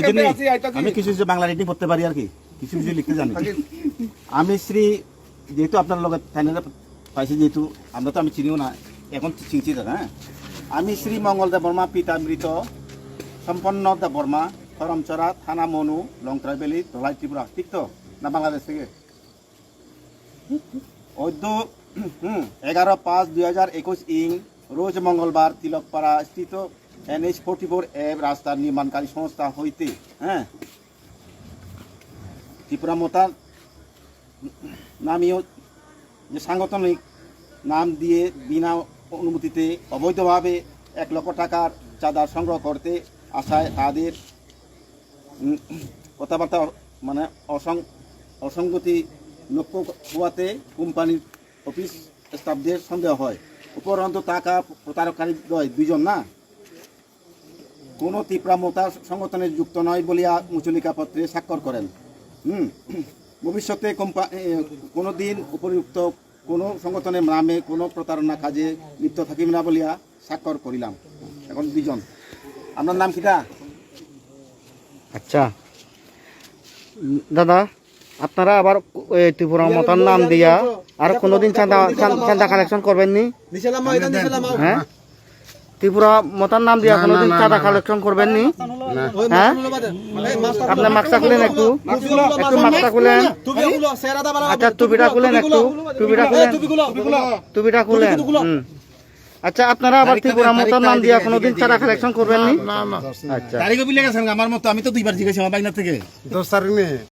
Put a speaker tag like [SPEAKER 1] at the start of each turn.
[SPEAKER 1] বুঝেননি? আমি কিছু কিছু বাংলা রিডিং করতে পারি আর কি, কিছু কিছু লিখতে জানি। আমি শ্রী, যেহেতু আপনার লোক ফাইনালে পাইছি, যেহেতু আমরা তো আমি চিনিও না, এখন চিনছি দাদা। হ্যাঁ, আমি শ্রী মঙ্গলদেব বর্মা, পিতা মৃত সম্পন্ন দেব বর্মা, করমচরা, থানা মনু, লং ট্রাইবেলি, ধলাই, ত্রিপুরা। ঠিক তো না? বাংলাদেশ থেকে। অদ্য 11/5/2021 ইং রোজ মঙ্গলবার তিলকপাড়া স্থিত NH-44 রাস্তার নির্মাণকারী সংস্থা হইতে, হ্যাঁ, ত্রিপুরা মোতা নামীয় যে সাংগঠনিক নাম দিয়ে বিনা অনুমতিতে অবৈধভাবে 1 লক্ষ টাকার চাঁদা সংগ্রহ করতে আসায় তাদের কথাবার্তা মানে অসঙ্গতি লক্ষ্য হওয়াতে কোম্পানির অফিস স্টাফদের সন্দেহ হয়। উপরন্তু টাকা প্রতারককারী 2জন না কোনো ত্রিপুরা মোতা সংগঠনে যুক্ত নয় বলিয়া মুচলিকা পত্রে স্বাক্ষর করেন। ভবিষ্যতে কোনো দিন উপযুক্ত কোনো সংগঠনের নামে কোনো প্রতারণা কাজে লিপ্ত থাকিব না বলিয়া স্বাক্ষর করিলাম। এখন 2জন। আপনার নাম কিটা?
[SPEAKER 2] আচ্ছা দাদা, আপনারা আবার ত্রিপুরা মতার নাম দিয়া আর কোনোদিন চাঁদা কালেকশন করবেন নি? হ্যাঁ, ত্রিপুরা মতার নাম দিয়া কোনোদিন চাঁদা কালেকশন করবেন নি? হ্যাঁ, আপনার মাস্কটা খুলেন, একটু মাস্কটা খুলেন। আচ্ছা, টুপিটা খুলেন, একটু টুপিটা খুলেন। আচ্ছা, আপনারা আবার ত্রিপুরা মতার নাম দিয়া কোনোদিন চাঁদা কালেকশন করবেন নি? আচ্ছা,
[SPEAKER 1] আমার মতো আমি তো 2বার জিজ্ঞাসা আমার বাইনা থেকে।